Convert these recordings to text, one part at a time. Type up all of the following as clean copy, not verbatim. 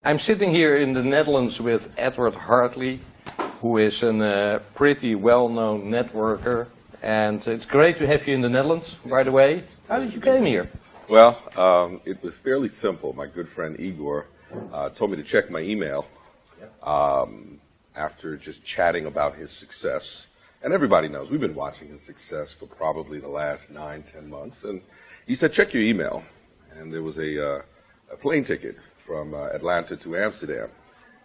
I'm sitting here in the Netherlands with Edward Hartley, who is a pretty well-known networker. And it's great to have you in the Netherlands, by the way. How did you came here? Well, it was fairly simple. My good friend Igor told me to check my email after just chatting about his success. And everybody knows, we've been watching his success for probably the last 9-10 months. And he said, check your email. And there was a plane ticket from Atlanta to Amsterdam.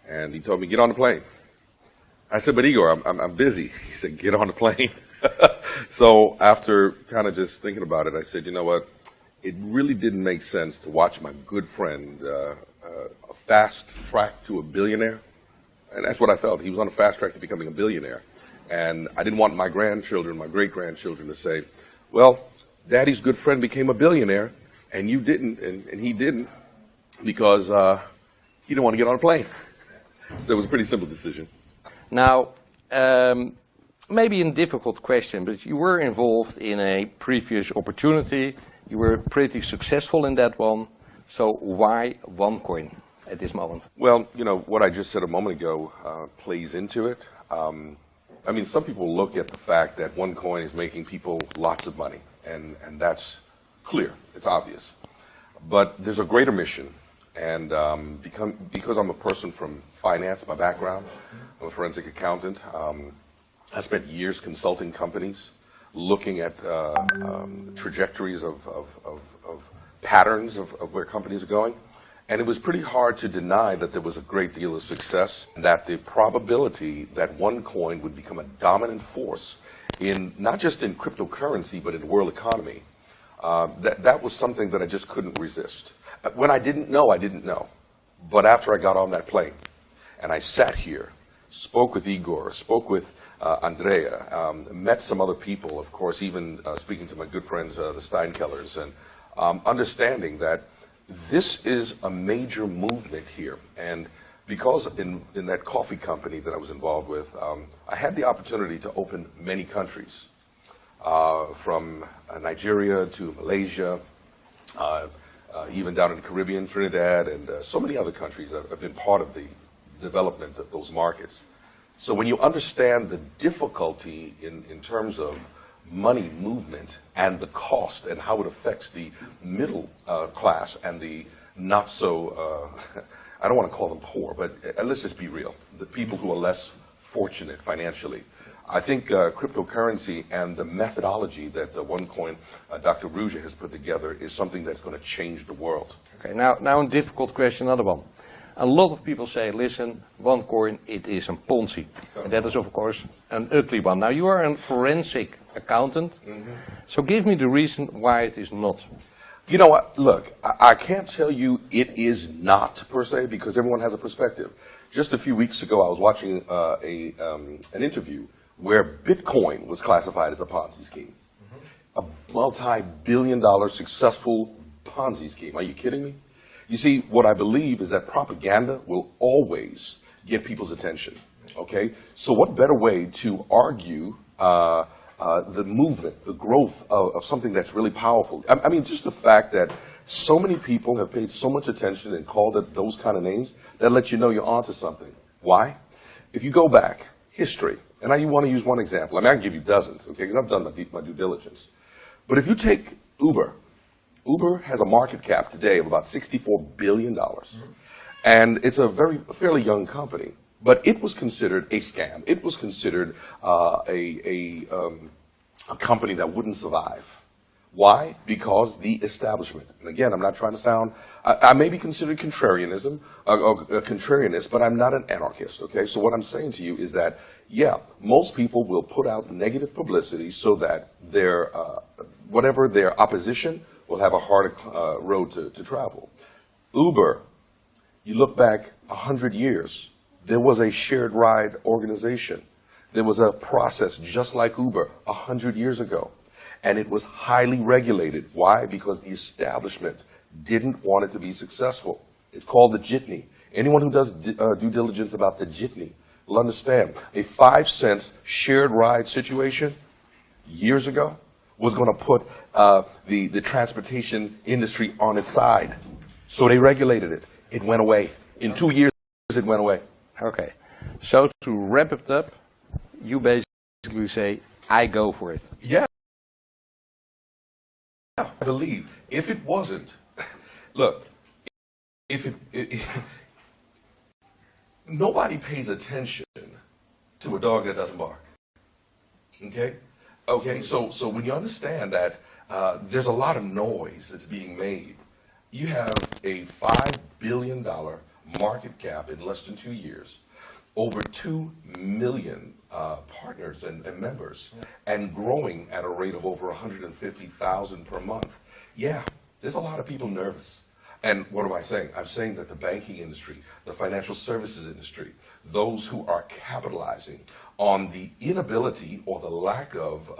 And he told me, get on the plane. I said, but Igor, I'm busy. He said, get on the plane. So after kind of just thinking about it, I said, you know what? It really didn't make sense to watch my good friend a fast track to a billionaire. And that's what I felt. He was on a fast track to becoming a billionaire. And I didn't want my grandchildren, my great-grandchildren to say, well, Daddy's good friend became a billionaire, and you didn't, and he didn't, because he didn't want to get on a plane. So it was a pretty simple decision. Now, maybe a difficult question, but you were involved in a previous opportunity. You were pretty successful in that one. So why OneCoin at this moment? Well, you know, what I just said a moment ago plays into it. I mean, some people look at the fact that OneCoin is making people lots of money, and that's clear. It's obvious. But there's a greater mission. And because I'm a person from finance, my background, I'm a forensic accountant. I spent years consulting companies, looking at trajectories of patterns of where companies are going. And it was pretty hard to deny that there was a great deal of success, and that the probability that OneCoin would become a dominant force in not just in cryptocurrency, but in the world economy, that was something that I just couldn't resist. When I didn't know, I didn't know. But after I got on that plane, and I sat here, spoke with Igor, spoke with Andrea, met some other people, of course, even speaking to my good friends, the Steinkellers, and understanding that this is a major movement here. And because in that coffee company that I was involved with, I had the opportunity to open many countries, from Nigeria to Malaysia, even down in the Caribbean, Trinidad, and so many other countries that have been part of the development of those markets. So when you understand the difficulty in terms of money movement and the cost and how it affects the middle class and the not so, I don't want to call them poor, but let's just be real, the people who are less fortunate financially. I think cryptocurrency and the methodology that OneCoin, Dr. Ruja has put together is something that's going to change the world. Okay, now a difficult question, another one. A lot of people say, listen, OneCoin, it is a Ponzi. And that is, of course, an ugly one. Now, you are a forensic accountant, so give me the reason why it is not. You know what? Look, I can't tell you it is not, per se, because everyone has a perspective. Just a few weeks ago, I was watching an interview where Bitcoin was classified as a Ponzi scheme. A multi-billion-dollar successful Ponzi scheme. Are you kidding me? You see, what I believe is that propaganda will always get people's attention, okay? So what better way to argue the movement, the growth of something that's really powerful? I mean, just the fact that so many people have paid so much attention and called it those kind of names, that lets you know you're onto something. Why? If you go back, history, and I want to use one example. I mean, I can give you dozens, okay, because I've done my due diligence. But if you take Uber has a market cap today of about $64 billion. And it's a fairly young company. But it was considered a scam. It was considered a company that wouldn't survive. Why? Because the establishment. And again, I'm not trying to sound, I may be considered contrarianist, but I'm not an anarchist, okay? So what I'm saying to you is that, yeah, most people will put out negative publicity so that their, whatever their opposition will have a harder road to travel. Uber, you look back 100 years, there was a shared ride organization. There was a process just like Uber 100 years ago. And it was highly regulated. Why? Because the establishment didn't want it to be successful. It's called the jitney. Anyone who does due diligence about the jitney will understand. A 5-cent shared ride situation years ago was going to put the transportation industry on its side. So they regulated it. It went away. In 2 years, it went away. Okay. So to wrap it up, you basically say, I go for it. Yeah. I believe if it wasn't, look, if nobody pays attention to a dog that doesn't bark. Okay? Okay, so when you understand that there's a lot of noise that's being made, you have a $5 billion market cap in less than 2 years, over 2 million partners and members, and growing at a rate of over 150,000 per month. Yeah, there's a lot of people nervous. And what am I saying? I'm saying that the banking industry, the financial services industry, those who are capitalizing on the inability or the lack of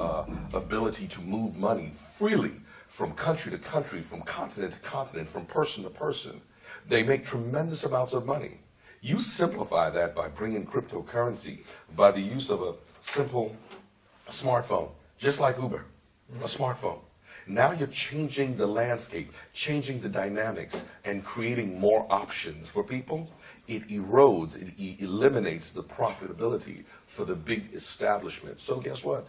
ability to move money freely from country to country, from continent to continent, from person to person, they make tremendous amounts of money. You simplify that by bringing cryptocurrency, by the use of a simple smartphone, just like Uber, a smartphone. Now you're changing the landscape, changing the dynamics, and creating more options for people. It erodes, it eliminates the profitability for the big establishment. So guess what?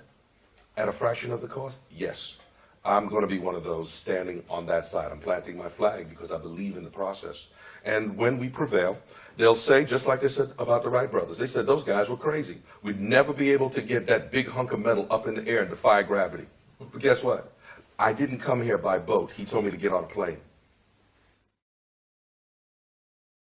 At a fraction of the cost, yes. I'm going to be one of those standing on that side. I'm planting my flag because I believe in the process. And when we prevail, they'll say, just like they said about the Wright brothers, they said those guys were crazy. We'd never be able to get that big hunk of metal up in the air and defy gravity. But guess what? I didn't come here by boat. He told me to get on a plane.